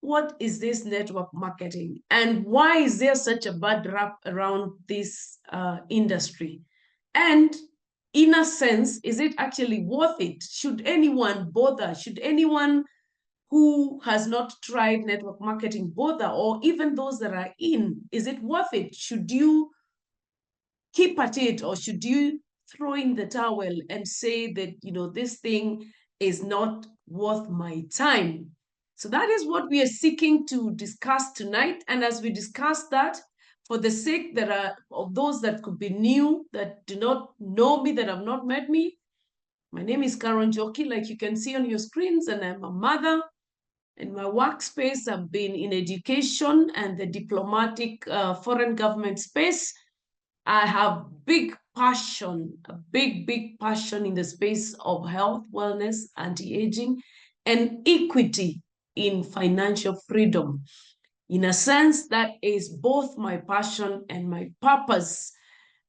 what is this network marketing and why is there such a bad rap around this industry? And in a sense, is it actually worth it? Should anyone bother? Should anyone who has not tried network marketing bother, or even those that are in, is it worth it? Should you keep at it, or should you throw in the towel and say that, this thing is not worth my time? So that is what we are seeking to discuss tonight. And as we discuss that, for the sake of those that could be new, that do not know me, that have not met me, my name is Njoki, like you can see on your screens, and I'm a mother. In my workspace, I've been in education and the diplomatic foreign government space. I have big passion, a big passion in the space of health, wellness, anti-aging, and equity in financial freedom. In a sense, that is both my passion and my purpose.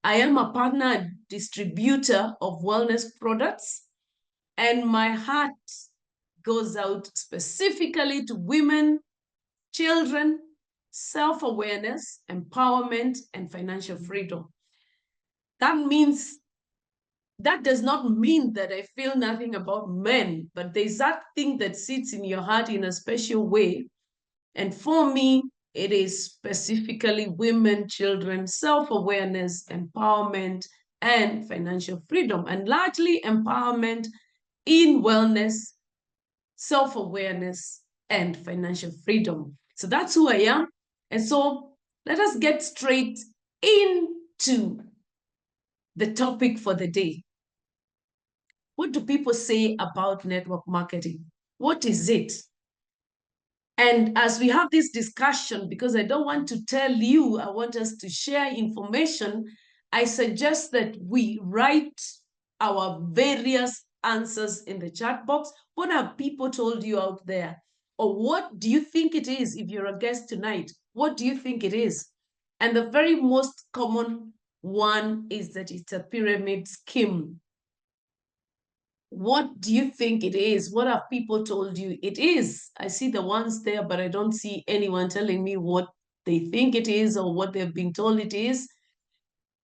I am a partner distributor of wellness products, and my heart goes out specifically to women, children, self-awareness, empowerment, and financial freedom. That does not mean that I feel nothing about men, but there's that thing that sits in your heart in a special way. And for me, it is specifically women, children, self-awareness, empowerment, and financial freedom, and largely empowerment in wellness, self-awareness, and financial freedom. So that's who I am. And so let us get straight into the topic for the day. What do people say about network marketing? What is it? And as we have this discussion, because I don't want to tell you, I want us to share information, I suggest that we write our various answers in the chat box. What have people told you out there? Or what do you think it is if you're a guest tonight? What do you think it is? And the very most common one is that it's a pyramid scheme. What do you think it is? What have people told you it is? I see the ones there, but I don't see anyone telling me what they think it is or what they've been told it is.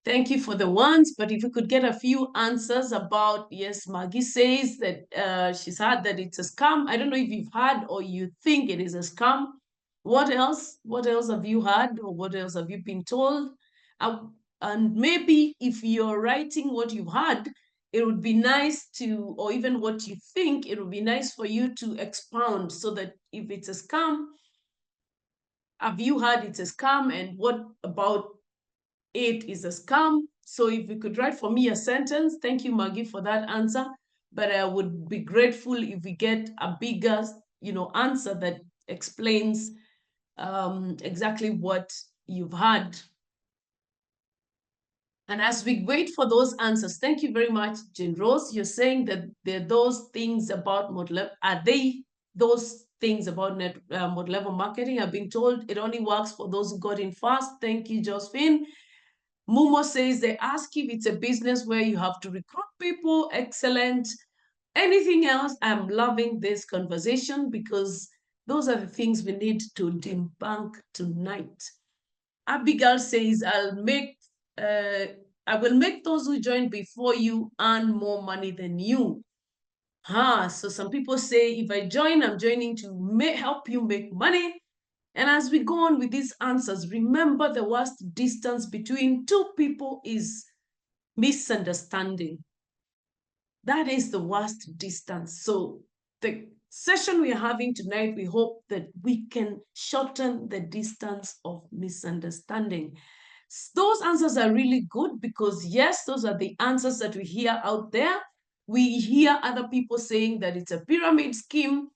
Thank you for the ones, but if we could get a few answers about, yes, Maggie says that she's heard that it's a scam. I don't know if you've heard or you think it is a scam. What else? What else have you heard, or what else have you been told? And maybe if you're writing what you've heard, it would be nice to, or even what you think, it would be nice for you to expound, so that if it's a scam, have you heard it's a scam, and what about it is a scam? So if you could write for me a sentence, thank you, Maggie, for that answer. But I would be grateful if we get a bigger, answer that explains exactly what you've heard. And as we wait for those answers, thank you very much, Jane Rose. You're saying that there are those things about mod-level. Are they those things about mod-level marketing? I've been told it only works for those who got in fast. Thank you, Josephine. Mumo says they ask if it's a business where you have to recruit people. Excellent. Anything else? I'm loving this conversation, because those are the things we need to debunk tonight. Abigail says, I will make those who join before you earn more money than you. So some people say, if I join, I'm joining to help you make money. And as we go on with these answers, remember the worst distance between two people is misunderstanding. That is the worst distance. So the session we are having tonight, we hope that we can shorten the distance of misunderstanding. Those answers are really good, because yes, those are the answers that we hear out there. We hear other people saying that it's a pyramid scheme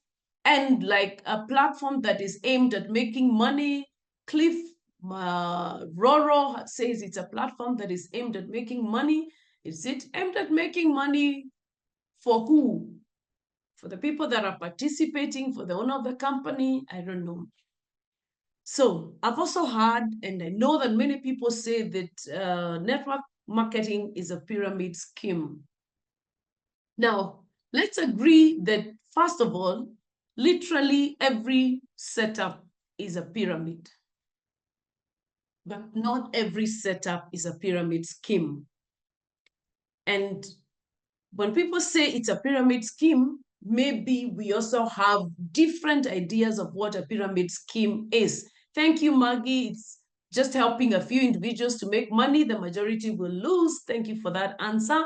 and like a platform that is aimed at making money. Cliff Roro says it's a platform that is aimed at making money. Is it aimed at making money for who? For the people that are participating, for the owner of the company? I don't know. So I've also heard, and I know that many people say that network marketing is a pyramid scheme. Now, let's agree that, first of all, Literally every setup is a pyramid, but not every setup is a pyramid scheme. And when people say it's a pyramid scheme, maybe we also have different ideas of what a pyramid scheme is. Thank you, Maggie. It's just helping a few individuals to make money. The majority will lose. Thank you for that answer.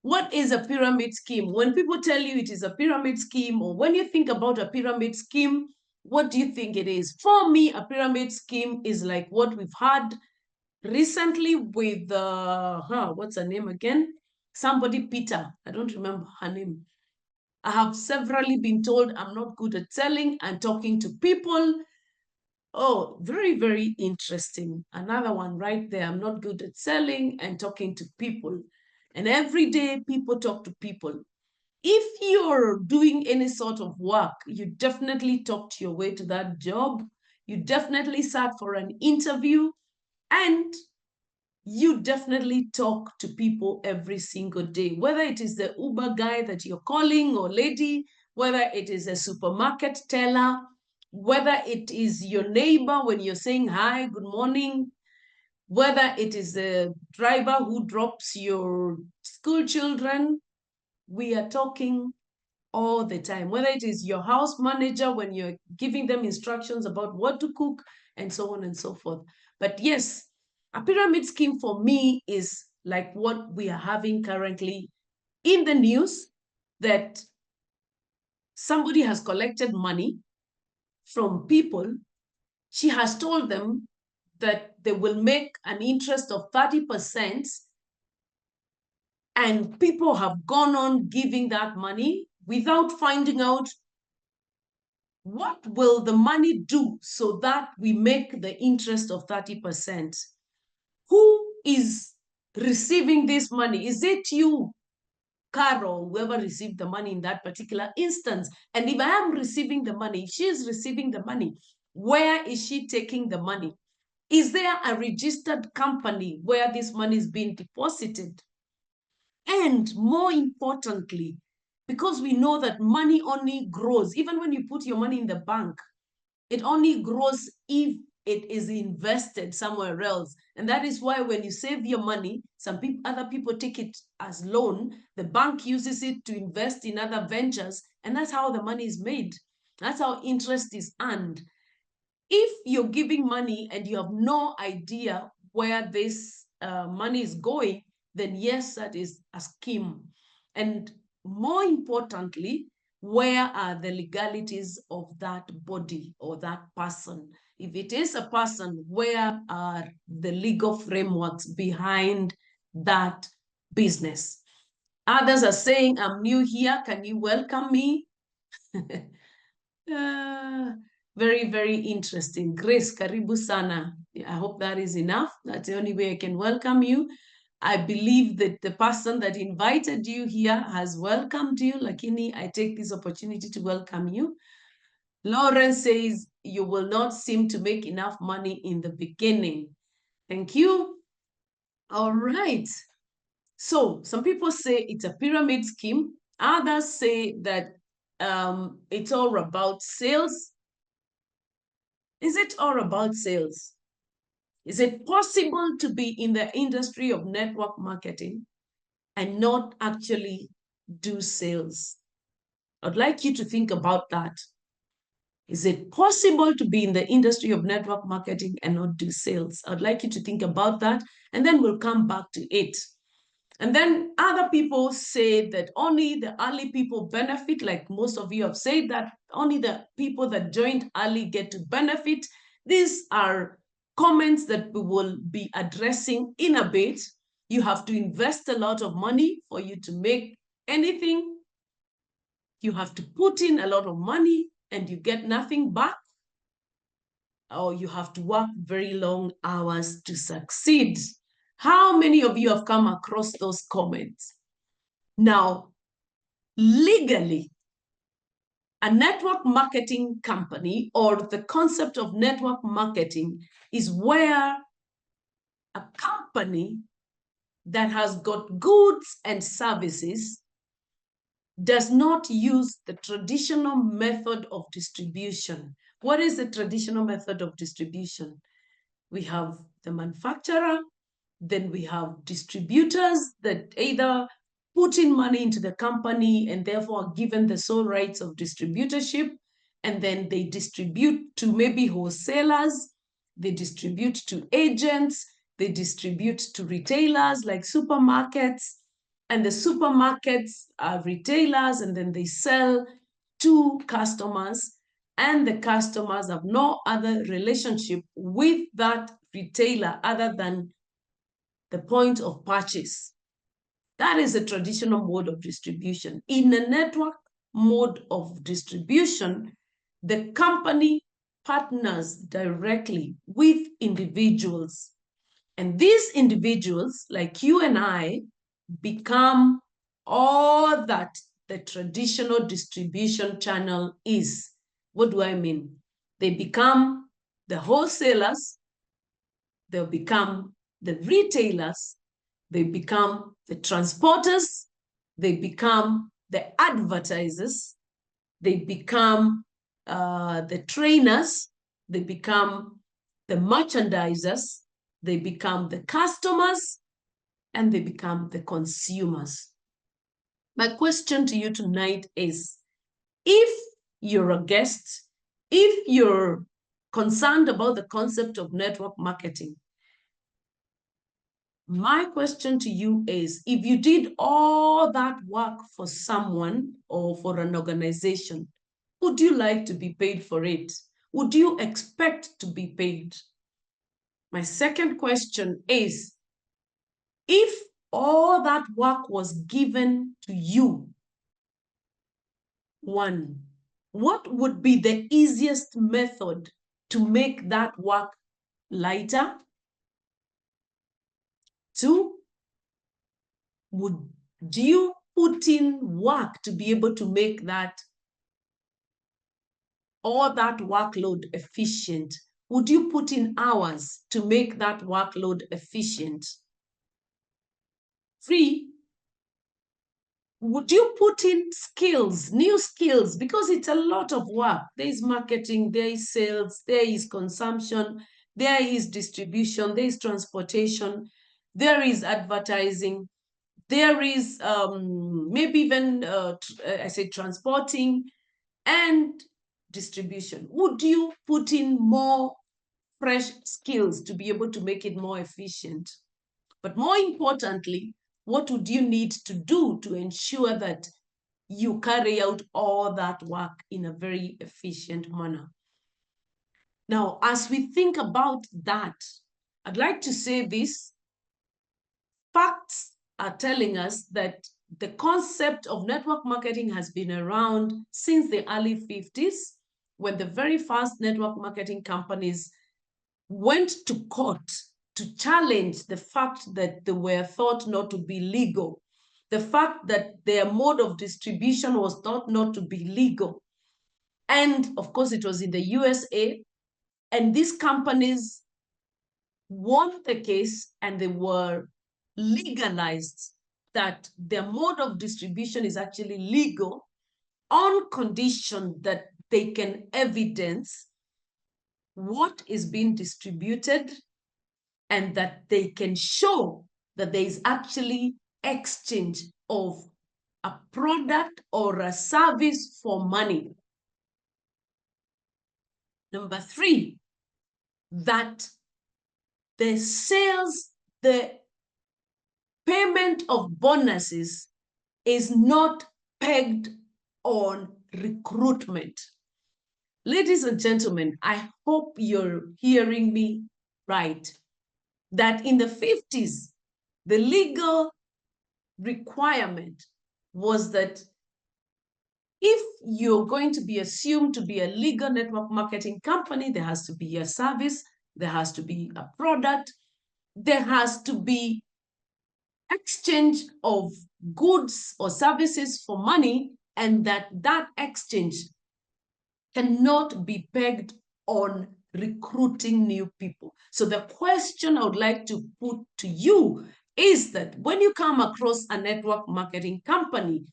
What is a pyramid scheme? When people tell you it is a pyramid scheme, or when you think about a pyramid scheme, what do you think it is? For me, a pyramid scheme is like what we've had recently with, what's her name again? Somebody, Peter. I don't remember her name. I have severally been told I'm not good at selling and talking to people. Oh, very, very interesting. Another one right there. I'm not good at selling and talking to people. And every day people talk to people. If you're doing any sort of work, you definitely talked your way to that job. You definitely sat for an interview, and you definitely talk to people every single day, whether it is the Uber guy that you're calling or lady, whether it is a supermarket teller, whether it is your neighbor when you're saying hi, good morning, whether it is the driver who drops your school children, we are talking all the time, whether it is your house manager when you're giving them instructions about what to cook and so on and so forth. But yes, a pyramid scheme for me is like what we are having currently in the news, that somebody has collected money from people. She has told them that they will make an interest of 30%, and people have gone on giving that money without finding out what will the money do so that we make the interest of 30%. Who is receiving this money? Is it you, Carol, whoever received the money in that particular instance? And if I am receiving the money, if she is receiving the money, where is she taking the money? Is there a registered company where this money is being deposited? And more importantly, because we know that money only grows, even when you put your money in the bank, it only grows if it is invested somewhere else. And that is why when you save your money, other people take it as loan, the bank uses it to invest in other ventures, and that's how the money is made. That's how interest is earned. If you're giving money and you have no idea where this money is going, then yes, that is a scheme. And more importantly, where are the legalities of that body or that person? If it is a person, where are the legal frameworks behind that business? Others are saying, I'm new here, can you welcome me? Very, very interesting. Grace, karibu sana. I hope that is enough. That's the only way I can welcome you. I believe that the person that invited you here has welcomed you. Lakini, I take this opportunity to welcome you. Lawrence says, you will not seem to make enough money in the beginning. Thank you. All right. So some people say it's a pyramid scheme. Others say that it's all about sales. Is it all about sales? Is it possible to be in the industry of network marketing and not actually do sales? I'd like you to think about that. Is it possible to be in the industry of network marketing and not do sales? I'd like you to think about that, and then we'll come back to it. And then other people say that only the early people benefit, like most of you have said, that only the people that joined early get to benefit. These are comments that we will be addressing in a bit. You have to invest a lot of money for you to make anything. You have to put in a lot of money and you get nothing back. Or you have to work very long hours to succeed. How many of you have come across those comments? Now, legally, a network marketing company, or the concept of network marketing, is where a company that has got goods and services does not use the traditional method of distribution. What is the traditional method of distribution? We have the manufacturer, then we have distributors that either put in money into the company and therefore are given the sole rights of distributorship, and then they distribute to maybe wholesalers, they distribute to agents, they distribute to retailers like supermarkets, and the supermarkets are retailers, and then they sell to customers, and the customers have no other relationship with that retailer other than the point of purchase. That is a traditional mode of distribution. In a network mode of distribution, the company partners directly with individuals. And these individuals, like you and I, become all that the traditional distribution channel is. What do I mean? They become the wholesalers, they'll become the retailers, they become the transporters, they become the advertisers, they become the trainers, they become the merchandisers, they become the customers, and they become the consumers. My question to you tonight is, if you're a guest, if you're concerned about the concept of network marketing, my question to you is, if you did all that work for someone or for an organization, would you like to be paid for it? Would you expect to be paid? My second question is, if all that work was given to you, one, what would be the easiest method to make that work lighter? Two, do you put in work to be able to make that all that workload efficient? Would you put in hours to make that workload efficient? Three, would you put in skills, new skills, because it's a lot of work. There is marketing, there is sales, there is consumption, there is distribution, there is transportation, there is advertising, there is maybe even, I say transporting and distribution. Would you put in more fresh skills to be able to make it more efficient? But more importantly, what would you need to do to ensure that you carry out all that work in a very efficient manner? Now, as we think about that, I'd like to say this. Facts are telling us that the concept of network marketing has been around since the early 50s, when the very first network marketing companies went to court to challenge the fact that they were thought not to be legal, the fact that their mode of distribution was thought not to be legal. And of course, it was in the USA, and these companies won the case and they were legalized, that their mode of distribution is actually legal on condition that they can evidence what is being distributed and that they can show that there is actually exchange of a product or a service for money. Number three, that the sales, the payment of bonuses is not pegged on recruitment. Ladies and gentlemen, I hope you're hearing me right, that in the 50s, the legal requirement was that if you're going to be assumed to be a legal network marketing company, there has to be a service, there has to be a product, there has to be exchange of goods or services for money, and that exchange cannot be pegged on recruiting new people. So the question I would like to put to you is that when you come across a network marketing company,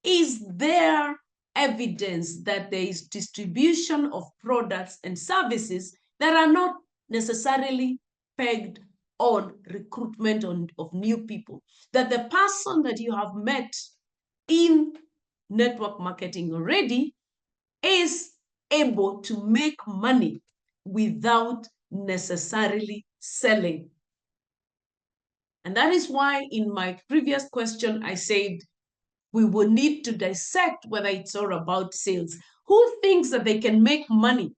is there evidence that there is distribution of products and services that are not necessarily pegged on recruitment of new people? That the person that you have met in network marketing already is able to make money without necessarily selling. And that is why in my previous question, I said we will need to dissect whether it's all about sales. Who thinks that they can make money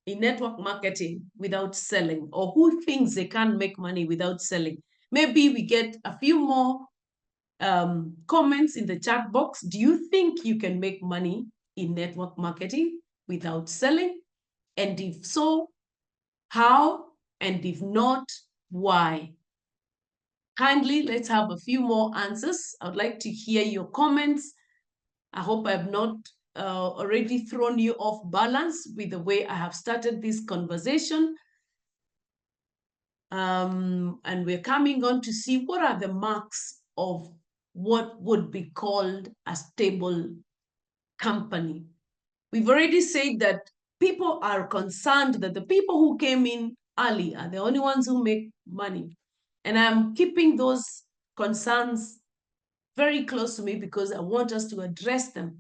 in network marketing without selling? Or who thinks they can't make money without selling? Maybe we get a few more comments in the chat box. Do you think you can make money in network marketing without selling? And if so, how? And if not, why? Kindly, let's have a few more answers. I would like to hear your comments. I hope I've not already thrown you off balance with the way I have started this conversation. And we're coming on to see what are the marks of what would be called a stable company. We've already said that people are concerned that the people who came in early are the only ones who make money. And I'm keeping those concerns very close to me because I want us to address them.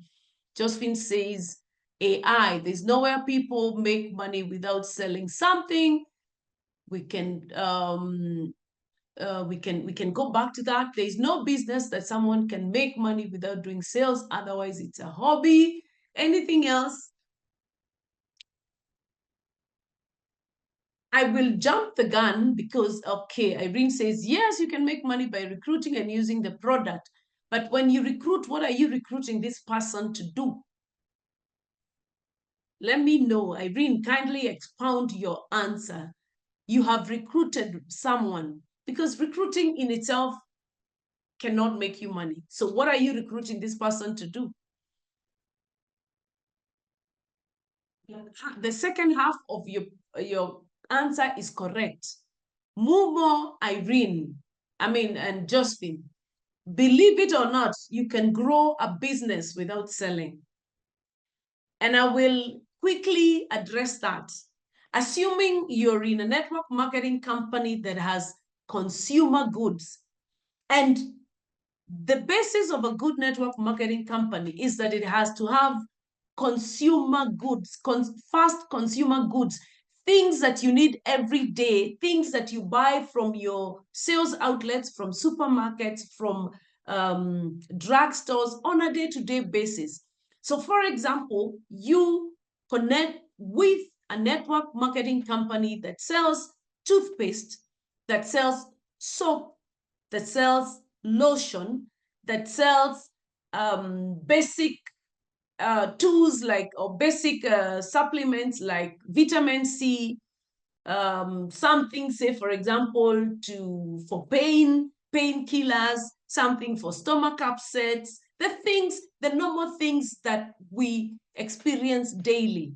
Josephine says, AI, there's nowhere people make money without selling something. We can go back to that. There is no business that someone can make money without doing sales. Otherwise, it's a hobby. Anything else? I will jump the gun because, okay, Irene says, yes, you can make money by recruiting and using the product. But when you recruit, what are you recruiting this person to do? Let me know. Irene, kindly expound your answer. You have recruited someone because recruiting in itself cannot make you money. So what are you recruiting this person to do? The second half of your answer is correct. Mumo, Irene, and Josephine, believe it or not, you can grow a business without selling. And I will quickly address that. Assuming you're in a network marketing company that has consumer goods, and the basis of a good network marketing company is that it has to have consumer goods, fast consumer goods, things that you need every day, things that you buy from your sales outlets, from supermarkets, from drugstores on a day-to-day basis. So for example, you connect with a network marketing company that sells toothpaste, that sells soap, that sells lotion, that sells basic tools or basic supplements like vitamin C, something, say, for example, for painkillers, something for stomach upsets, the normal things that we experience daily.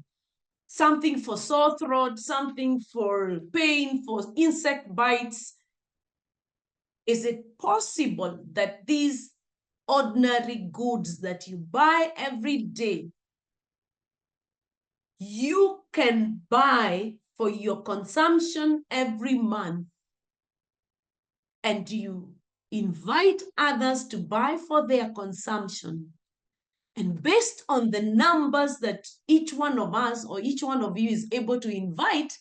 Something for sore throat, something for pain, for insect bites. Is it possible that these ordinary goods that you buy every day, you can buy for your consumption every month, and you invite others to buy for their consumption? And based on the numbers that each one of us or each one of you is able to invite,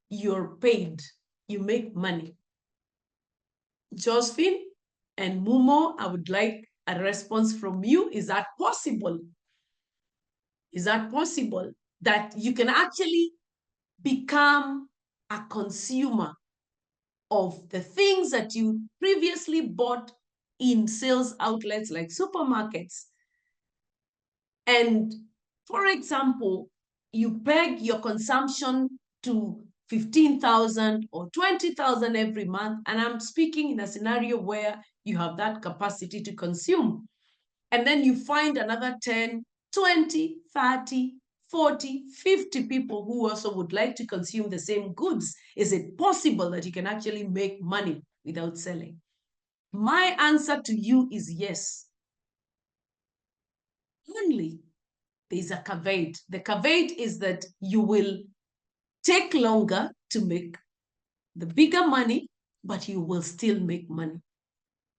you're paid, you make money. Josephine and Mumo, I would like a response from you. Is that possible? Is that possible that you can actually become a consumer of the things that you previously bought in sales outlets like supermarkets? And for example, you peg your consumption to 15,000 or 20,000 every month. And I'm speaking in a scenario where you have that capacity to consume. And then you find another 10, 20, 30, 40, 50 people who also would like to consume the same goods. Is it possible that you can actually make money without selling? My answer to you is yes. Only there's a caveat. The caveat is that you will take longer to make the bigger money, but you will still make money.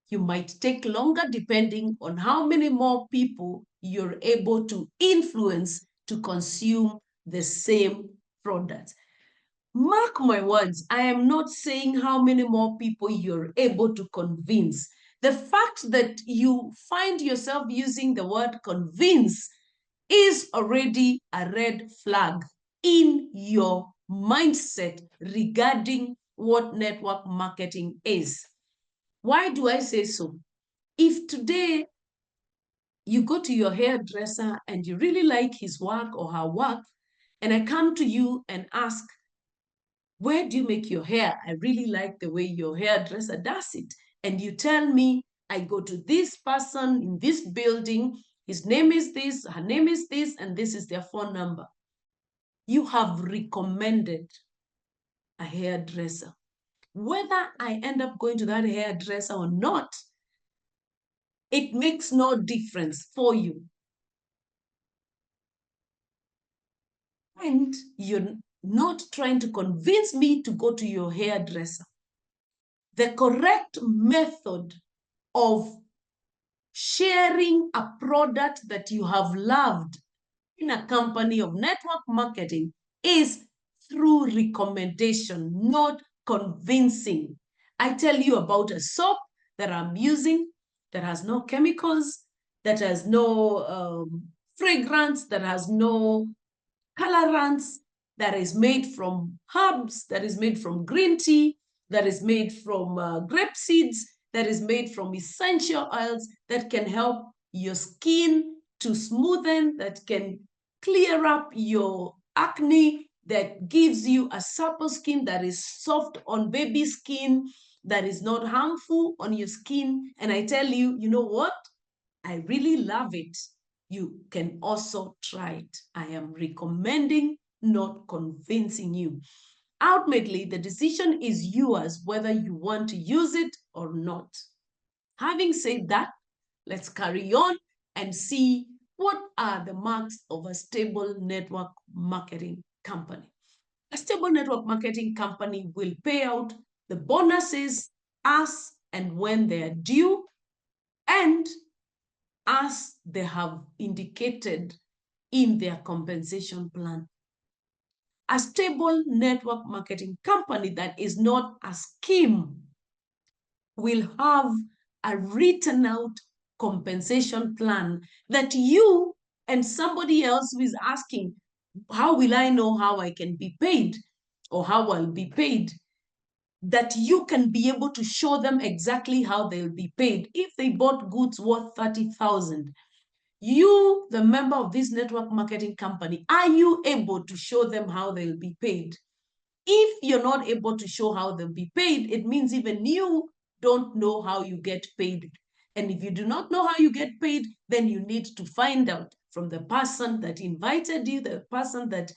You might take longer depending on how many more people you're able to influence to consume the same product. Mark my words, I am not saying how many more people you're able to convince. The fact that you find yourself using the word convince is already a red flag in your mindset regarding what network marketing is. Why do I say so? If today you go to your hairdresser and you really like his work or her work, and I come to you and ask, where do you make your hair? I really like the way your hairdresser does it. And you tell me, I go to this person in this building, his name is this, her name is this, and this is their phone number. You have recommended a hairdresser. Whether I end up going to that hairdresser or not, it makes no difference for you. And you're not trying to convince me to go to your hairdresser. The correct method of sharing a product that you have loved in a company of network marketing is through recommendation, not convincing. I tell you about a soap that I'm using that has no chemicals, that has no fragrance, that has no colorants, that is made from herbs, that is made from green tea, that is made from grape seeds, that is made from essential oils that can help your skin to smoothen, that can clear up your acne, that gives you a supple skin that is soft on baby skin, that is not harmful on your skin. And I tell you, you know what? I really love it. You can also try it. I am recommending, not convincing you. Ultimately, the decision is yours whether you want to use it or not. Having said that, let's carry on and see what are the marks of a stable network marketing company. A stable network marketing company will pay out the bonuses as and when they are due, and as they have indicated in their compensation plan. A stable network marketing company that is not a scheme will have a written out compensation plan that you and somebody else who is asking, how will I know how I can be paid or how I'll be paid? That you can be able to show them exactly how they'll be paid. If they bought goods worth 30,000, you, the member of this network marketing company, are you able to show them how they'll be paid? If you're not able to show how they'll be paid, it means even you don't know how you get paid. And if you do not know how you get paid, then you need to find out from the person that invited you, the person that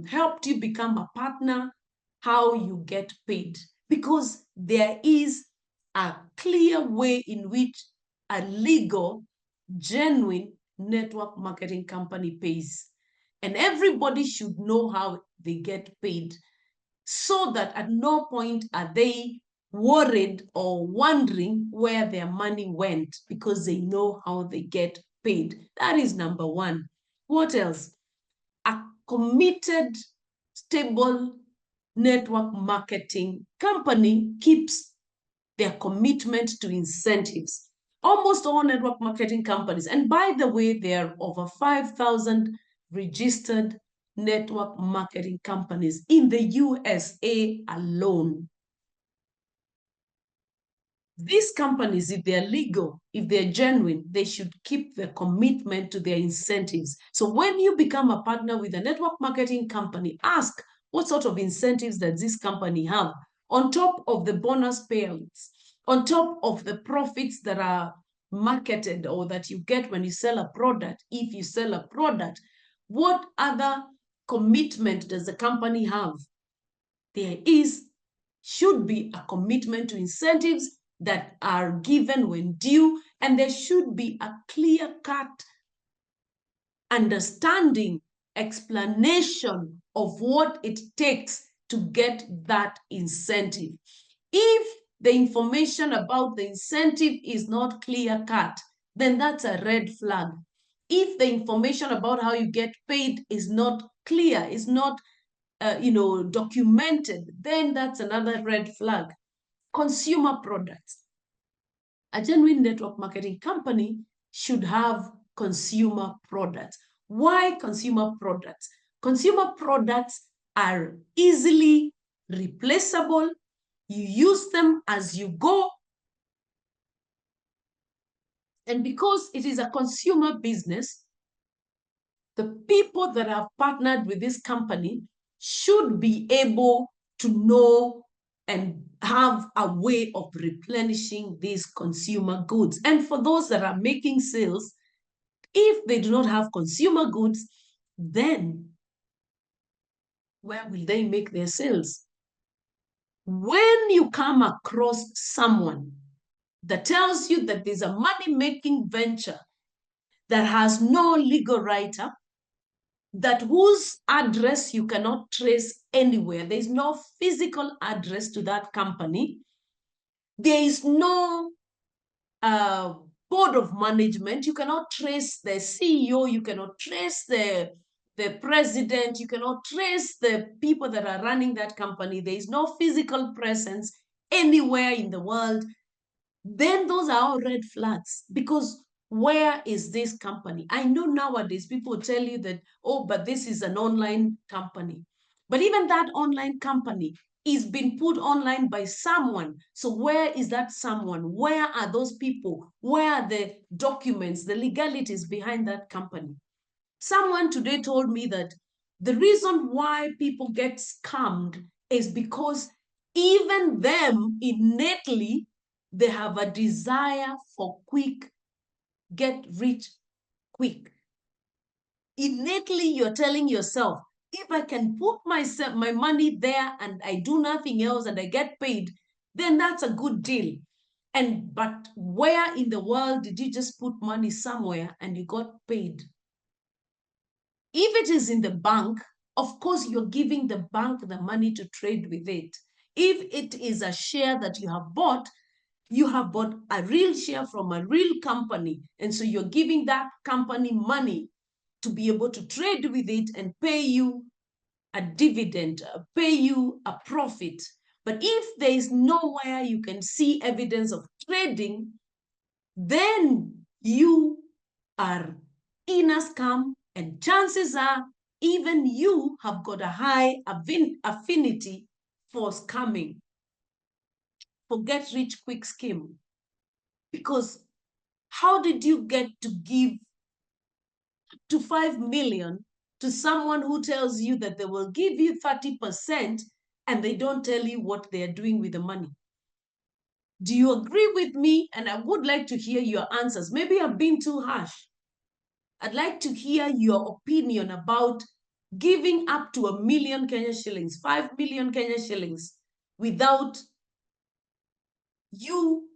helped you become a partner, how you get paid. Because there is a clear way in which a legal, genuine network marketing company pays. And everybody should know how they get paid, so that at no point are they worried or wondering where their money went, because they know how they get paid. That is number one. What else? A committed, stable network marketing company keeps their commitment to incentives. Almost all network marketing companies, and by the way, there are over 5,000 registered network marketing companies in the USA alone. These companies, if they're legal, if they're genuine, they should keep their commitment to their incentives. So when you become a partner with a network marketing company, ask, what sort of incentives does this company have on top of the bonus payouts, on top of the profits that are marketed or that you get when you sell a product? If you sell a product, what other commitment does the company have? There should be a commitment to incentives that are given when due, and there should be a clear-cut understanding, explanation of what it takes to get that incentive. If the information about the incentive is not clear cut, then that's a red flag. If the information about how you get paid is not clear, is not documented, then that's another red flag. Consumer products. A genuine network marketing company should have consumer products. Why consumer products? Consumer products are easily replaceable. You use them as you go. And because it is a consumer business, the people that have partnered with this company should be able to know and have a way of replenishing these consumer goods. And for those that are making sales, if they do not have consumer goods, then where will they make their sales? When you come across someone that tells you that there's a money-making venture that has no legal write-up, that whose address you cannot trace anywhere, there's no physical address to that company, there is no board of management, you cannot trace the CEO, you cannot trace the president, you cannot trace the people that are running that company, there is no physical presence anywhere in the world, then those are all red flags. Because where is this company? I know nowadays people tell you that, oh, but this is an online company. But even that online company is being put online by someone. So where is that someone? Where are those people? Where are the documents, the legalities behind that company? Someone today told me that the reason why people get scammed is because even them innately, they have a desire for quick, get rich quick. Innately, you're telling yourself, if I can put my money there and I do nothing else and I get paid, then that's a good deal. But where in the world did you just put money somewhere and you got paid? If it is in the bank, of course, you're giving the bank the money to trade with it. If it is a share that you have bought a real share from a real company. And so you're giving that company money to be able to trade with it and pay you a dividend, pay you a profit. But if there is nowhere you can see evidence of trading, then you are in a scam, and chances are even you have got a high affinity for scamming, for get rich quick scheme. Because how did you get to give to 5 million to someone who tells you that they will give you 30% and they don't tell you what they are doing with the money? Do you agree with me? And I would like to hear your answers. Maybe I've been too harsh. I'd like to hear your opinion about giving up to 1 million Kenya shillings, 5 million Kenya shillings, without you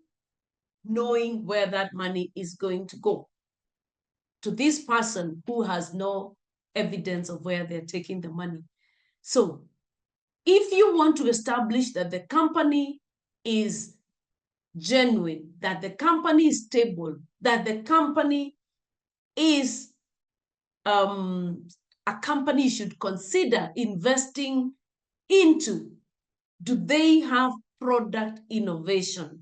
knowing where that money is going to go to this person who has no evidence of where they're taking the money. So if you want to establish that the company is genuine, that the company is stable, that the company is a company you should consider investing into, do they have product innovation?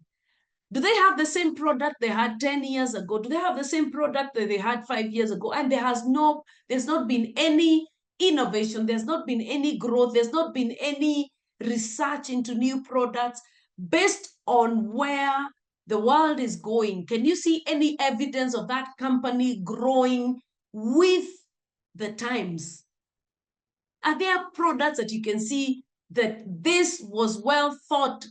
Do they have the same product they had 10 years ago? Do they have the same product that they had 5 years ago? And there's not been any innovation. There's not been any growth. There's not been any research into new products based on where the world is going. Can you see any evidence of that company growing with the times? Are there products that you can see that this was well thought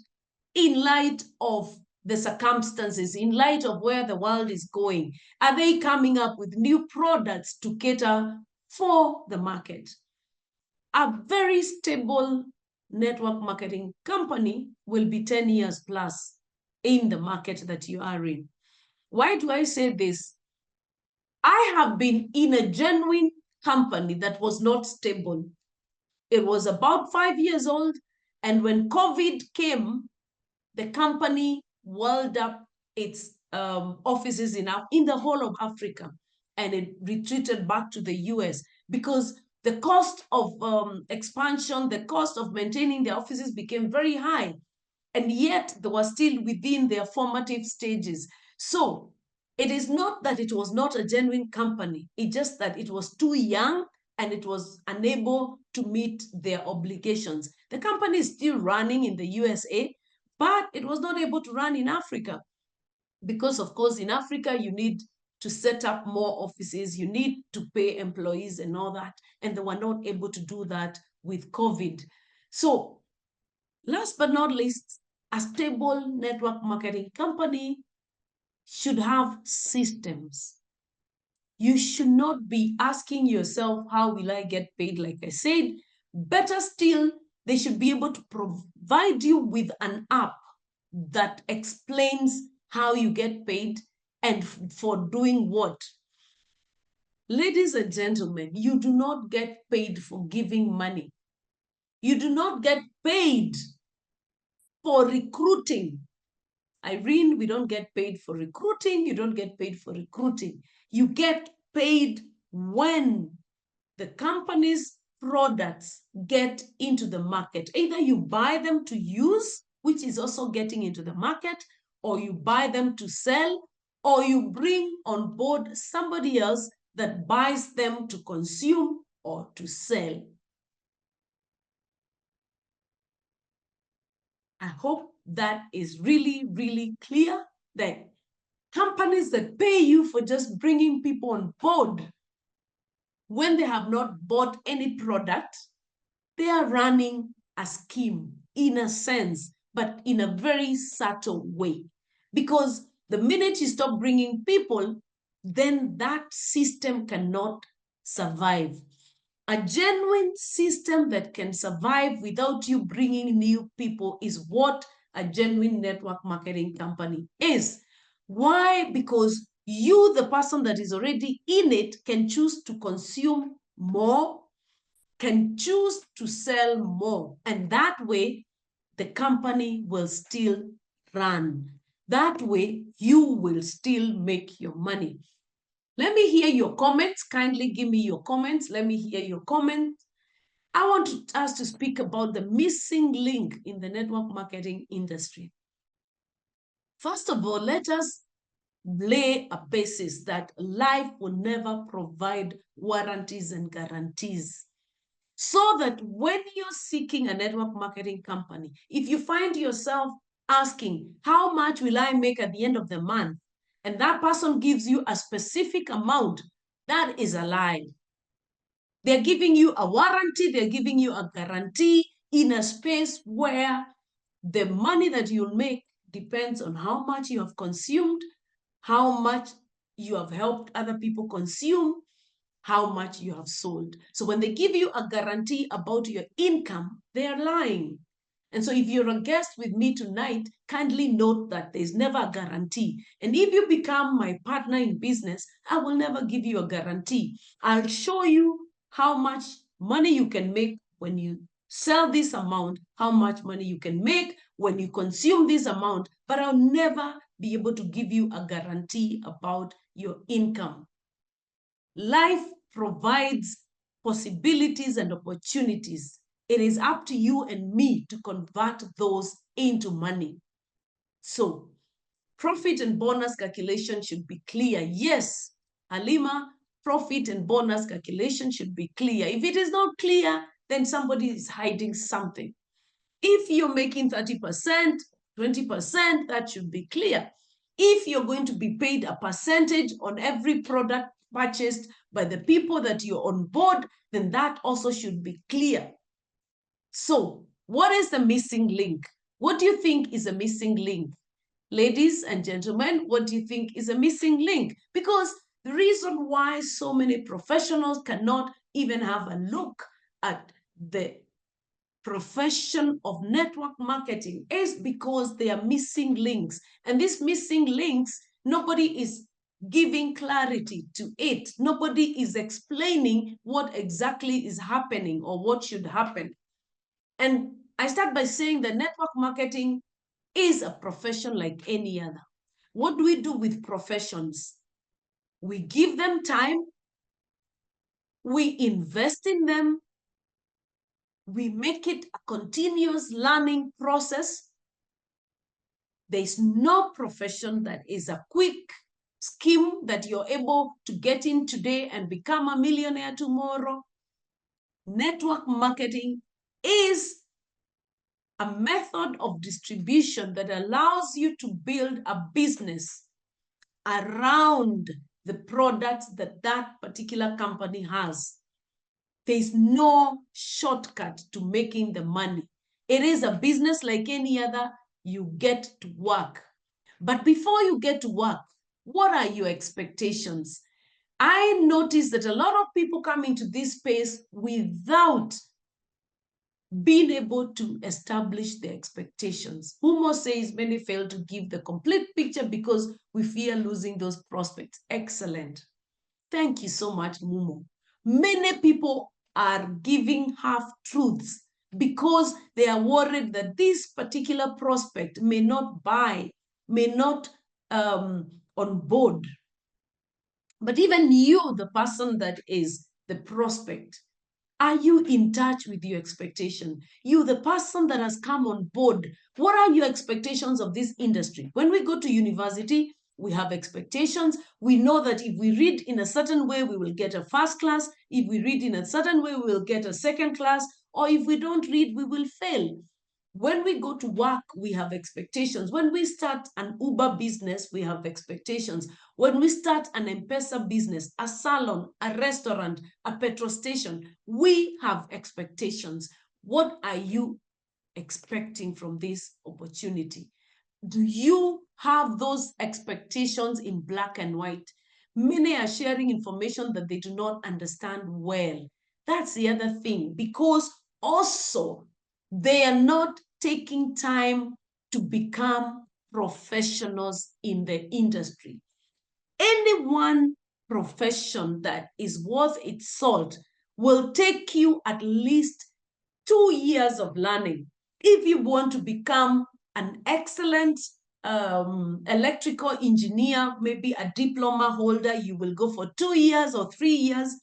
in light of the circumstances, in light of where the world is going? Are they coming up with new products to cater for the market? A very stable network marketing company will be 10 years plus in the market that you are in. Why do I say this? I have been in a genuine company that was not stable. It was about 5 years old. And when COVID came, the company walled up its offices in the whole of Africa, and it retreated back to the US because the cost of expansion, the cost of maintaining the offices became very high. And yet they were still within their formative stages. So it is not that it was not a genuine company, it's just that it was too young and it was unable to meet their obligations. The company is still running in the USA, but it was not able to run in Africa because, of course, in Africa, you need to set up more offices, you need to pay employees and all that. And they were not able to do that with COVID. So last but not least, a stable network marketing company should have systems. You should not be asking yourself, how will I get paid? Like I said, better still, they should be able to provide you with an app that explains how you get paid and for doing what. Ladies and gentlemen, you do not get paid for giving money. You do not get paid for recruiting. Irene, we don't get paid for recruiting. You don't get paid for recruiting. You get paid when the company's products get into the market. Either you buy them to use, which is also getting into the market, or you buy them to sell, or you bring on board somebody else that buys them to consume or to sell. I hope that is really, really clear, that companies that pay you for just bringing people on board when they have not bought any product, they are running a scheme in a sense, but in a very subtle way. Because the minute you stop bringing people, then that system cannot survive. A genuine system that can survive without you bringing new people is what a genuine network marketing company is. Why? Because you, the person that is already in it, can choose to consume more, can choose to sell more. And that way, the company will still run. That way, you will still make your money. Let me hear your comments. Kindly give me your comments. Let me hear your comments. I want us to speak about the missing link in the network marketing industry. First of all, let us lay a basis that life will never provide warranties and guarantees. So that when you're seeking a network marketing company, if you find yourself asking, how much will I make at the end of the month? And that person gives you a specific amount, that is a lie. They're giving you a warranty, they're giving you a guarantee in a space where the money that you'll make depends on how much you have consumed, how much you have helped other people consume, how much you have sold. So when they give you a guarantee about your income, they are lying. And so if you're a guest with me tonight, kindly note that there's never a guarantee. And if you become my partner in business, I will never give you a guarantee. I'll show you how much money you can make when you sell this amount, how much money you can make when you consume this amount, but I'll never be able to give you a guarantee about your income. Life provides possibilities and opportunities. It is up to you and me to convert those into money. So, profit and bonus calculation should be clear. Yes, Halima, profit and bonus calculation should be clear. If it is not clear, then somebody is hiding something. If you're making 30%, 20%, that should be clear. If you're going to be paid a percentage on every product purchased by the people that you're on board, then that also should be clear. So, what is the missing link? What do you think is a missing link? Ladies and gentlemen, what do you think is a missing link? Because the reason why so many professionals cannot even have a look at the profession of network marketing is because they are missing links. And these missing links, nobody is giving clarity to it. Nobody is explaining what exactly is happening or what should happen. And I start by saying that network marketing is a profession like any other. What do we do with professions? We give them time, we invest in them, we make it a continuous learning process. There's no profession that is a quick scheme that you're able to get in today and become a millionaire tomorrow. Network marketing is a method of distribution that allows you to build a business around the products that that particular company has. There's no shortcut to making the money. It is a business like any other. You get to work. But before you get to work, what are your expectations? I noticed that a lot of people come into this space without being able to establish their expectations. Humo says many fail to give the complete picture because we fear losing those prospects. Excellent. Thank you so much, Mumo. Many people are giving half truths because they are worried that this particular prospect may not buy, may not on board. But even you, the person that is the prospect, are you in touch with your expectation? You, the person that has come on board, what are your expectations of this industry? When we go to university, we have expectations. We know that if we read in a certain way, we will get a first class. If we read in a certain way, we will get a second class. Or if we don't read, we will fail. When we go to work, we have expectations. When we start an Uber business, we have expectations. When we start an M-Pesa business, a salon, a restaurant, a petrol station, we have expectations. What are you expecting from this opportunity? Do you have those expectations in black and white? Many are sharing information that they do not understand well. That's the other thing, because also they are not taking time to become professionals in the industry. Any one profession that is worth its salt will take you at least 2 years of learning. If you want to become an excellent electrical engineer, maybe a diploma holder, you will go for 2 years or 3 years.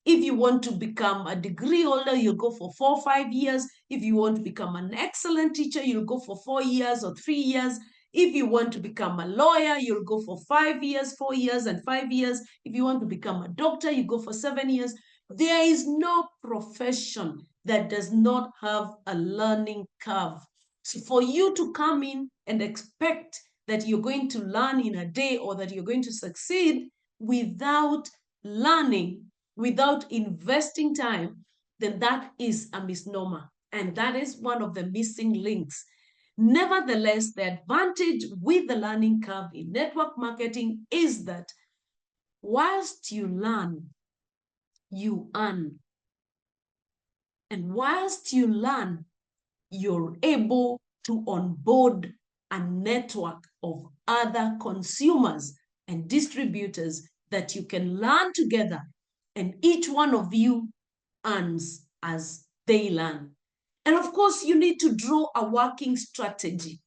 If you want to become a degree holder, you'll go for 4 or 5 years. If you want to become an excellent teacher, you'll go for 4 years or 3 years. If you want to become a lawyer, you'll go for 5 years, 4 years, and 5 years. If you want to become a doctor, you go for 7 years. There is no profession that does not have a learning curve. So for you to come in and expect that you're going to learn in a day or that you're going to succeed without learning, without investing time, then that is a misnomer. And that is one of the missing links. Nevertheless, the advantage with the learning curve in network marketing is that whilst you learn, you earn. And whilst you learn, you're able to onboard a network of other consumers and distributors that you can learn together, and each one of you earns as they learn. And of course, you need to draw a working strategy.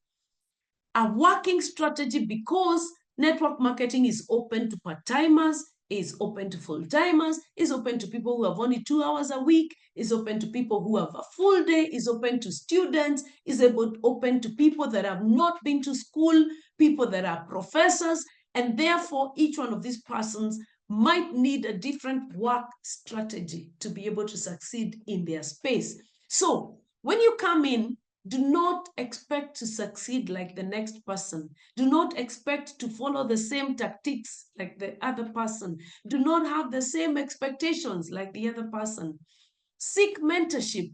A working strategy, because network marketing is open to part-timers, is open to full-timers, is open to people who have only 2 hours a week, is open to people who have a full day, is open to students, is open to people that have not been to school, people that are professors, and therefore each one of these persons might need a different work strategy to be able to succeed in their space. So when you come in, do not expect to succeed like the next person. Do not expect to follow the same tactics like the other person. Do not have the same expectations like the other person. Seek mentorship.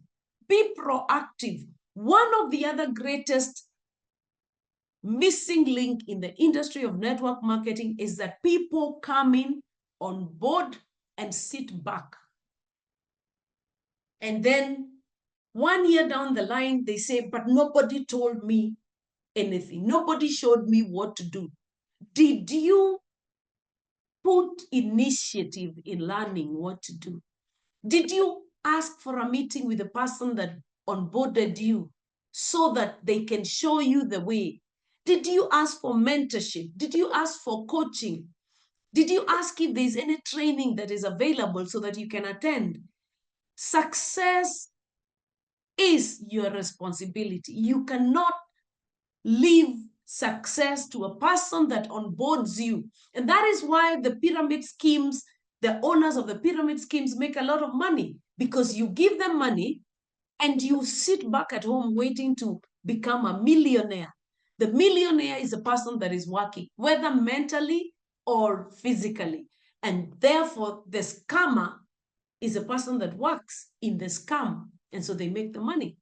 Be proactive. One of the other greatest missing link in the industry of network marketing is that people come in on board and sit back. And then 1 year down the line, they say, but nobody told me anything. Nobody showed me what to do. Did you put initiative in learning what to do? Did you ask for a meeting with the person that onboarded you so that they can show you the way? Did you ask for mentorship? Did you ask for coaching? Did you ask if there's any training that is available so that you can attend? Success is your responsibility. You cannot leave success to a person that onboards you. And that is why the pyramid schemes, the owners of the pyramid schemes make a lot of money, because you give them money and you sit back at home waiting to become a millionaire. The millionaire is a person that is working, whether mentally or physically. And therefore, the scammer is a person that works in the scam. And so they make the money.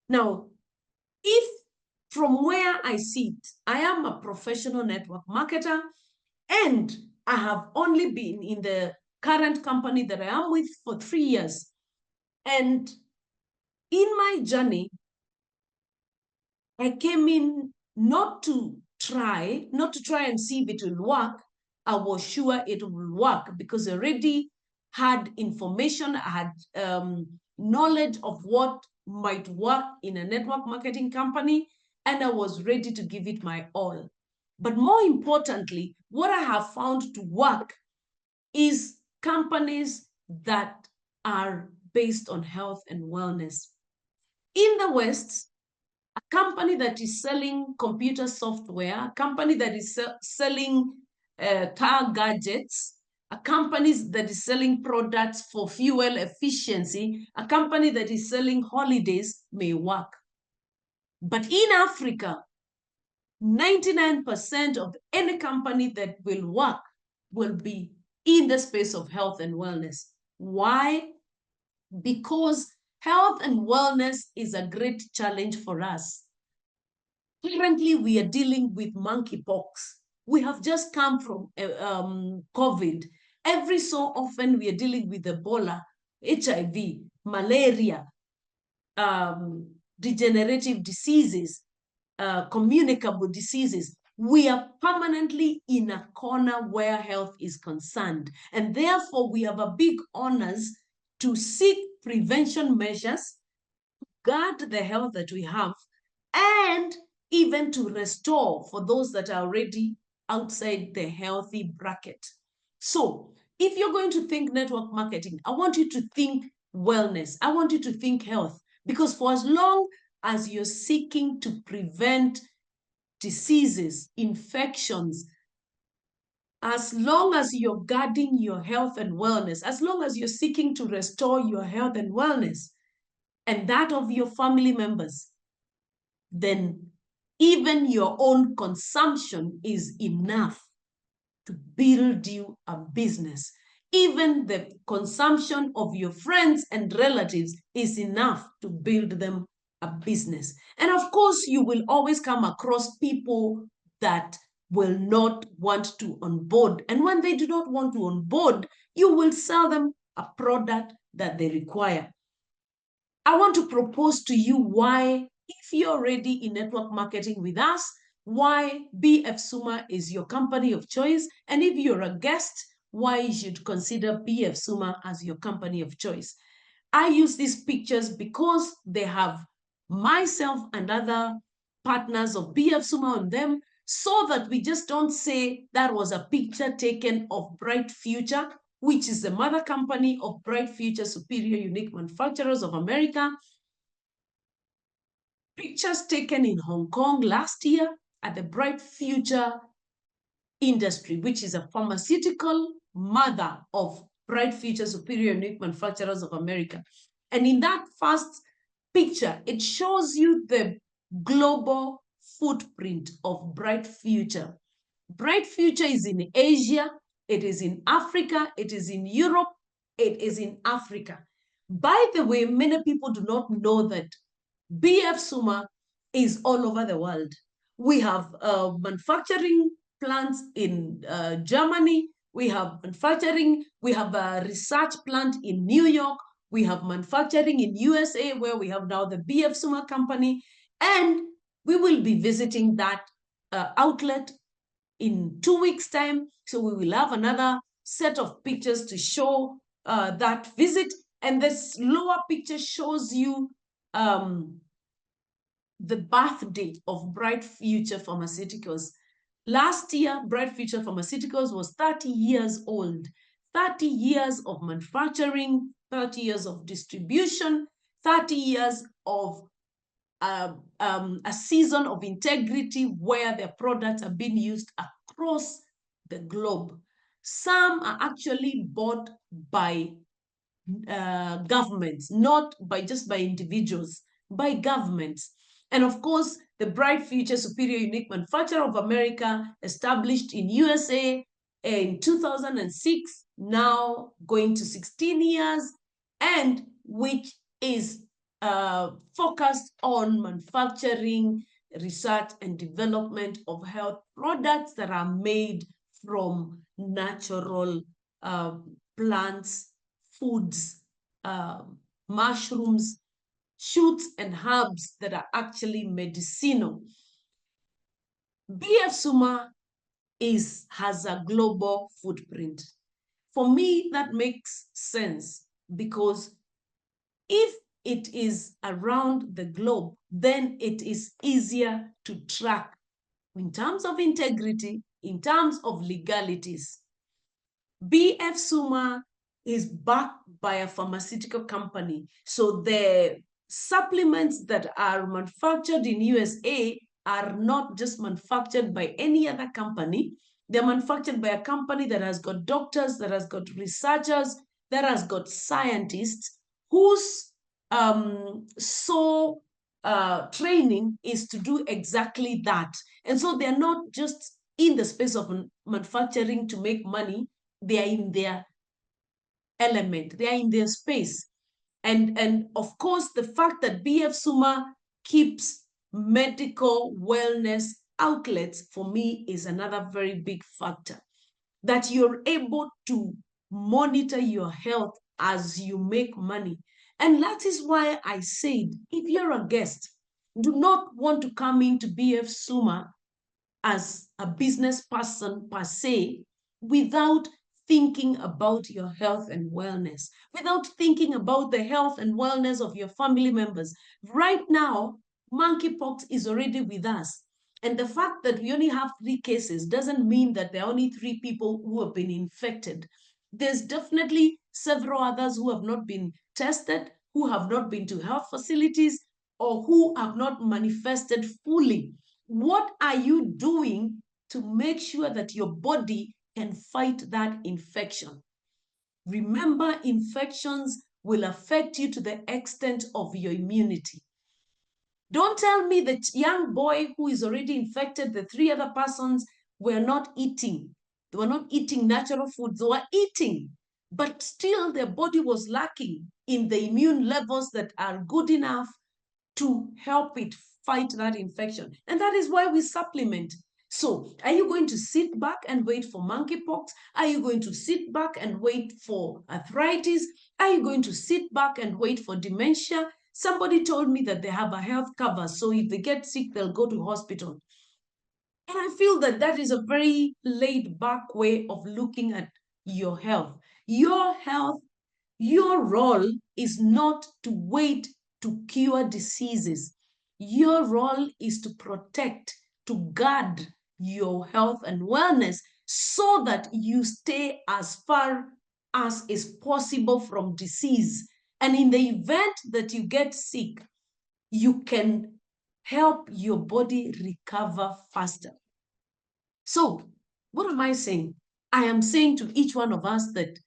Now, if from where I sit, I am a professional network marketer, and I have only been in the current company that I am with for 3 years. And in my journey, I came in not to try and see if it will work. I was sure it will work because I already had information, I had knowledge of what might work in a network marketing company, and I was ready to give it my all. But more importantly, what I have found to work is companies that are based on health and wellness. In the West, a company that is selling computer software, a company that is selling car gadgets, a company that is selling products for fuel efficiency, a company that is selling holidays may work. But in Africa, 99% of any company that will work will be in the space of health and wellness. Why? Because health and wellness is a great challenge for us. Currently, we are dealing with monkeypox. We have just come from COVID. Every so often, we are dealing with Ebola, HIV, malaria, degenerative diseases, communicable diseases. We are permanently in a corner where health is concerned. And therefore, we have a big onus to seek prevention measures, guard the health that we have, and even to restore for those that are already outside the healthy bracket. So if you're going to think network marketing, I want you to think wellness. I want you to think health, because for as long as you're seeking to prevent diseases, infections, as long as you're guarding your health and wellness, as long as you're seeking to restore your health and wellness and that of your family members, then even your own consumption is enough to build you a business. Even the consumption of your friends and relatives is enough to build them a business. And of course, you will always come across people that will not want to onboard. And when they do not want to onboard, you will sell them a product that they require. I want to propose to you why, if you're already in network marketing with us, why BF Suma is your company of choice. And if you're a guest, why you should consider BF Suma as your company of choice. I use these pictures because they have myself and other partners of BF Suma on them, so that we just don't say that was a picture taken of Bright Future, which is the mother company of Bright Future Superior Unique Manufacturers of America. Pictures taken in Hong Kong last year at the Bright Future industry, which is a pharmaceutical mother of Bright Future Superior Unique Manufacturers of America. And in that first picture, it shows you the global footprint of Bright Future. Bright Future is in Asia, it is in Africa, it is in Europe, it is in Africa. By the way, many people do not know that BF Suma is all over the world. We have manufacturing plants in Germany, we have a research plant in New York, we have manufacturing in USA, where we have now the BF Suma company, and we will be visiting that outlet in 2 weeks' time. So we will have another set of pictures to show that visit. And this lower picture shows you the birthday of Bright Future Pharmaceuticals. Last year, Bright Future Pharmaceuticals was 30 years old. 30 years of manufacturing, 30 years of distribution, 30 years of a season of integrity where their products are being used across the globe. Some are actually bought by governments, not just by individuals, by governments. And of course, the Bright Future Superior Unique Manufacturer of America, established in USA in 2006, now going to 16 years, and which is focused on manufacturing, research, and development of health products that are made from natural plants, foods, mushrooms, shoots, and herbs that are actually medicinal. BF Suma has a global footprint. For me, that makes sense because if it is around the globe, then it is easier to track in terms of integrity, in terms of legalities. BF Suma is backed by a pharmaceutical company. So the supplements that are manufactured in USA are not just manufactured by any other company. They're manufactured by a company that has got doctors, that has got researchers, that has got scientists whose sole training is to do exactly that. And so they're not just in the space of manufacturing to make money, they are in their element, they are in their space. And of course, the fact that BF Suma keeps medical wellness outlets, for me, is another very big factor. That you're able to monitor your health as you make money. And that is why I said, if you're a guest, do not want to come into BF Suma as a business person per se, without thinking about your health and wellness, without thinking about the health and wellness of your family members. Right now, monkeypox is already with us. And the fact that we only have 3 cases doesn't mean that there are only 3 people who have been infected. There's definitely several others who have not been tested, who have not been to health facilities, or who have not manifested fully. What are you doing to make sure that your body can fight that infection? Remember, infections will affect you to the extent of your immunity. Don't tell me that young boy who is already infected, the 3 other persons were not eating. They were not eating natural foods. They were eating, but still their body was lacking in the immune levels that are good enough to help it fight that infection. And that is why we supplement. So are you going to sit back and wait for monkeypox? Are you going to sit back and wait for arthritis? Are you going to sit back and wait for dementia? Somebody told me that they have a health cover, so if they get sick, they'll go to hospital. And I feel that that is a very laid back way of looking at your health. Your health, your role is not to wait to cure diseases. Your role is to protect, to guard your health and wellness so that you stay as far as is possible from disease. And in the event that you get sick, you can help your body recover faster. So, what am I saying? I am saying to each one of us that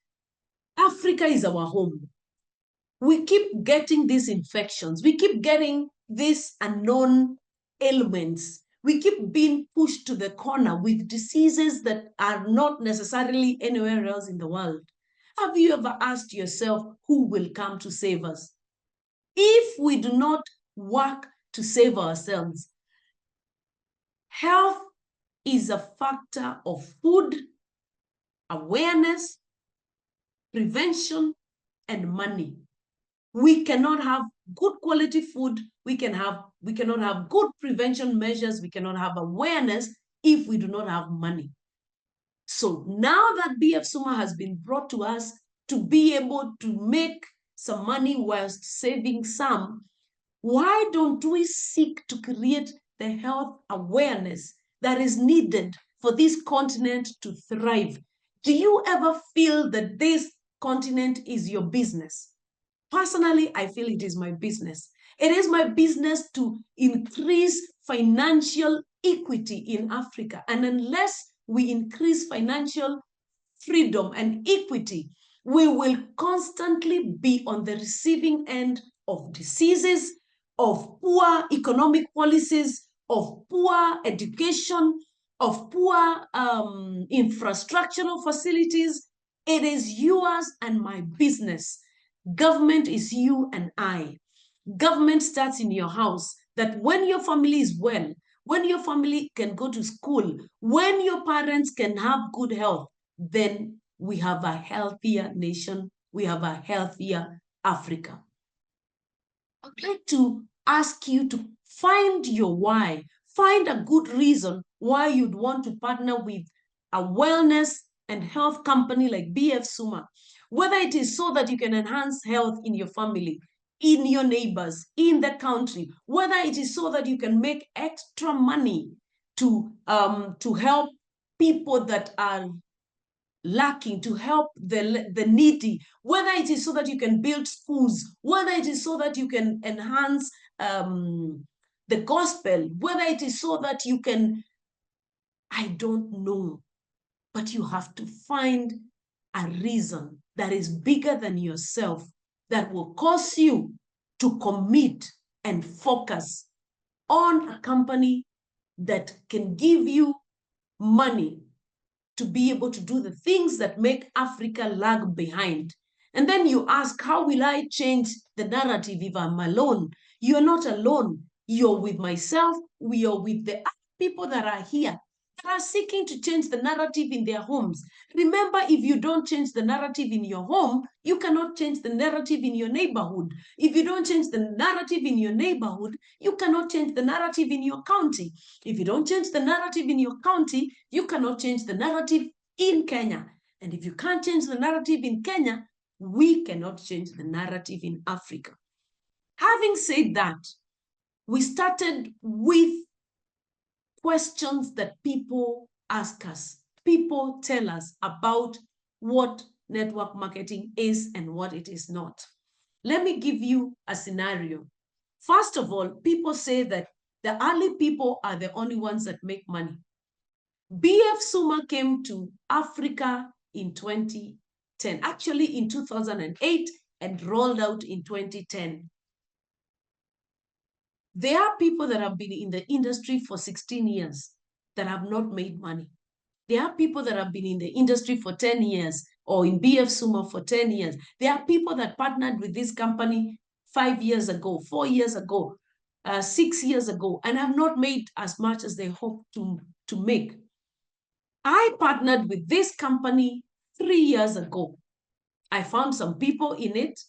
Africa is our home. We keep getting these infections. We keep getting these unknown ailments. We keep being pushed to the corner with diseases that are not necessarily anywhere else in the world. Have you ever asked yourself who will come to save us? If we do not work to save ourselves, health is a factor of food, awareness, prevention, and money. We cannot have good quality food. We cannot have good prevention measures. We cannot have awareness if we do not have money. So now that BF Suma has been brought to us to be able to make some money whilst saving some, why don't we seek to create the health awareness that is needed for this continent to thrive? Do you ever feel that this continent is your business? Personally, I feel it is my business. It is my business to increase financial equity in Africa. And unless we increase financial freedom and equity, we will constantly be on the receiving end of diseases, of poor economic policies, of poor education, of poor infrastructural facilities. It is yours and my business. Government is you and I. Government starts in your house, that when your family is well, when your family can go to school, when your parents can have good health, then we have a healthier nation, we have a healthier Africa. I'd like to ask you to find your why. Find a good reason why you'd want to partner with a wellness and health company like BF Suma. Whether it is so that you can enhance health in your family, in your neighbors, in the country, whether it is so that you can make extra money to help people that are lacking, to help the needy, whether it is so that you can build schools, whether it is so that you can enhance the gospel, whether it is so that you can, I don't know, but you have to find a reason that is bigger than yourself, that will cause you to commit and focus on a company that can give you money to be able to do the things that make Africa lag behind. And then you ask, how will I change the narrative if I'm alone? You're not alone. You're with myself. We are with the people that are here, that are seeking to change the narrative in their homes. Remember, if you don't change the narrative in your home, you cannot change the narrative in your neighborhood. If you don't change the narrative in your neighborhood, you cannot change the narrative in your county. If you don't change the narrative in your county, you cannot change the narrative in Kenya. And if you can't change the narrative in Kenya, we cannot change the narrative in Africa. Having said that, we started with questions that people ask us. People tell us about what network marketing is and what it is not. Let me give you a scenario. First of all, people say that the early people are the only ones that make money. BF Suma came to Africa in 2010, actually in 2008, and rolled out in 2010. There are people that have been in the industry for 16 years that have not made money. There are people that have been in the industry for 10 years or in BF Suma for 10 years. There are people that partnered with this company 5 years ago, 4 years ago, 6 years ago, and have not made as much as they hope to make. I partnered with this company 3 years ago. I found some people in it,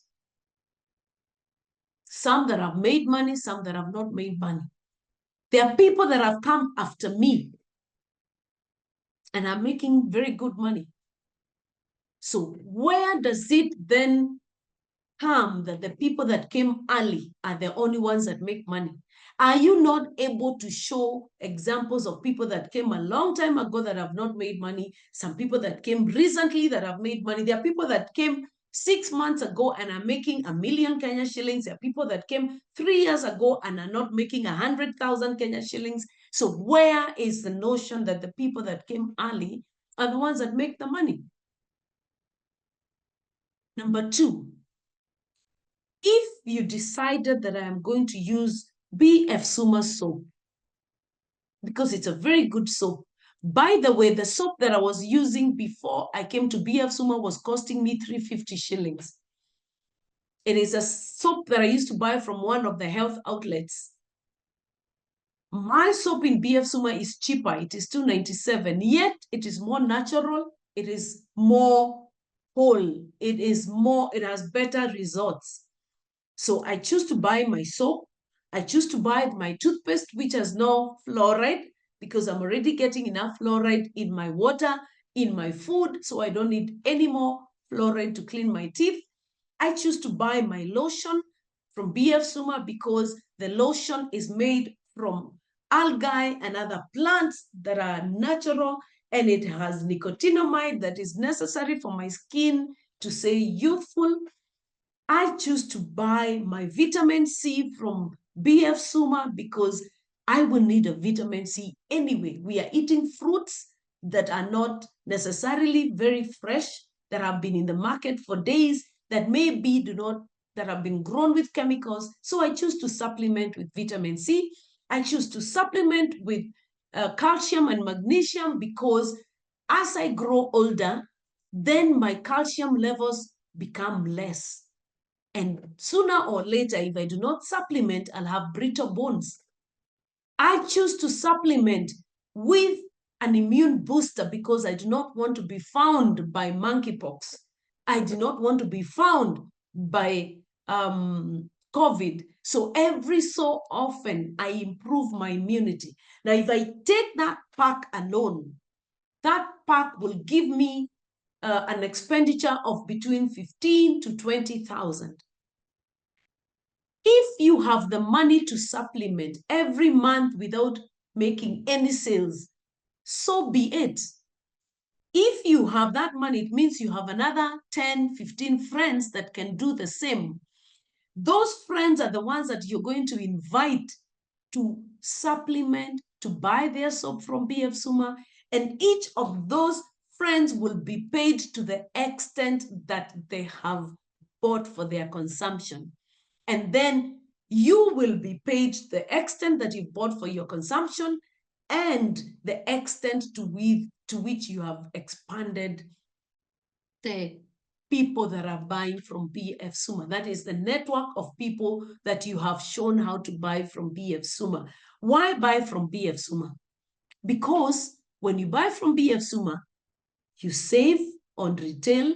some that have made money, some that have not made money. There are people that have come after me and are making very good money. So where does it then come that the people that came early are the only ones that make money? Are you not able to show examples of people that came a long time ago that have not made money? Some people that came recently that have made money. There are people that came 6 months ago and are making 1 million Kenya shillings. There are people that came 3 years ago and are not making 100,000 Kenya shillings. So where is the notion that the people that came early are the ones that make the money? Number two, if you decided that I am going to use BF Suma soap, because it's a very good soap. By the way, the soap that I was using before I came to BF Suma was costing me 350 shillings. It is a soap that I used to buy from one of the health outlets. My soap in BF Suma is cheaper. It is 297, yet it is more natural. It is more whole. It has better results. So I choose to buy my soap. I choose to buy my toothpaste, which has no fluoride. because I'm already getting enough fluoride in my water, in my food, so I don't need any more fluoride to clean my teeth. I choose to buy my lotion from BF Suma because the lotion is made from algae and other plants that are natural, and it has nicotinamide that is necessary for my skin to stay youthful. I choose to buy my vitamin C from BF Suma because I will need a vitamin C anyway. We are eating fruits that are not necessarily very fresh, that have been in the market for days, that maybe that have been grown with chemicals. So I choose to supplement with vitamin C. I choose to supplement with calcium and magnesium because as I grow older, then my calcium levels become less. And sooner or later, if I do not supplement, I'll have brittle bones. I choose to supplement with an immune booster because I do not want to be found by monkeypox. I do not want to be found by COVID. So every so often, I improve my immunity. Now, if I take that pack alone, that pack will give me an expenditure of between 15 to 20,000. If you have the money to supplement every month without making any sales, so be it. If you have that money, it means you have another 10, 15 friends that can do the same. Those friends are the ones that you're going to invite to supplement, to buy their soap from BF Suma, and each of those friends will be paid to the extent that they have bought for their consumption. And then you will be paid the extent that you bought for your consumption and the extent to which you have expanded the people that are buying from BF Suma. That is the network of people that you have shown how to buy from BF Suma. Why buy from BF Suma? Because when you buy from BF Suma, you save on retail,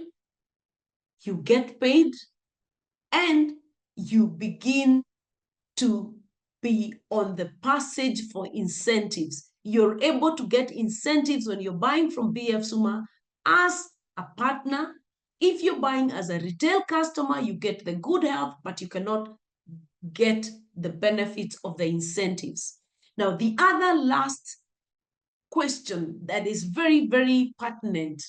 you get paid, and you begin to be on the passage for incentives. You're able to get incentives when you're buying from BF Suma as a partner. If you're buying as a retail customer, you get the good health, but you cannot get the benefits of the incentives. Now, the other last question that is very, very pertinent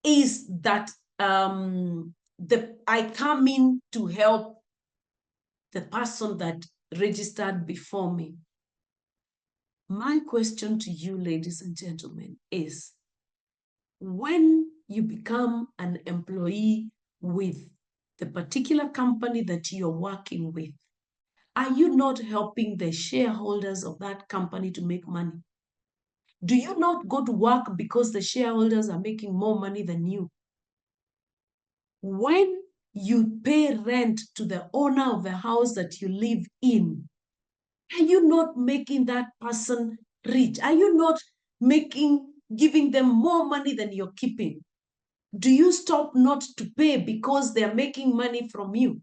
is that I come in to help the person that registered before me. My question to you, ladies and gentlemen, is when you become an employee with the particular company that you're working with, are you not helping the shareholders of that company to make money? Do you not go to work because the shareholders are making more money than you? When you pay rent to the owner of the house that you live in, are you not making that person rich? Are you not giving them more money than you're keeping? Do you stop not to pay because they're making money from you?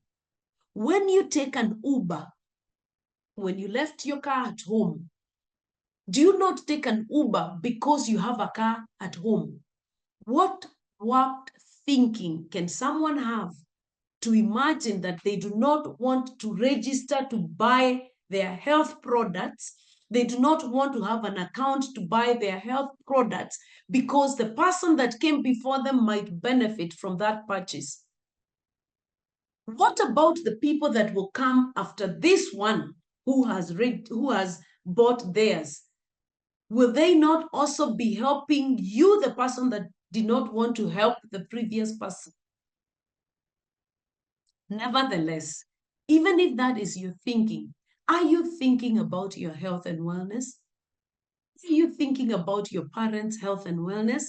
When you take an Uber, when you left your car at home, do you not take an Uber because you have a car at home? What warped thinking can someone have to imagine that they do not want to register to buy their health products? They do not want to have an account to buy their health products because the person that came before them might benefit from that purchase. What about the people that will come after this one who has bought theirs? Will they not also be helping you, the person that did not want to help the previous person? Nevertheless, even if that is your thinking, are you thinking about your health and wellness? Are you thinking about your parents' health and wellness?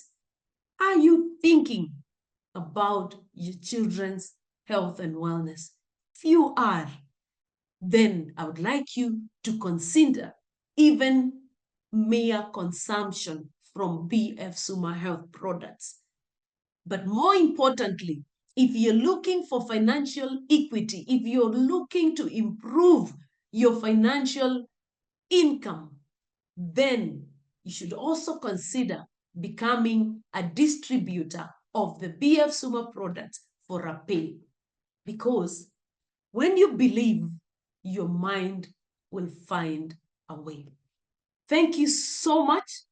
Are you thinking about your children's health and wellness? If you are, then I would like you to consider even mere consumption from BF Suma Health products. But more importantly, if you're looking for financial equity, if you're looking to improve your financial income, then you should also consider becoming a distributor of the BF Suma products for a pay. Because when you believe, your mind will find a way. Thank you so much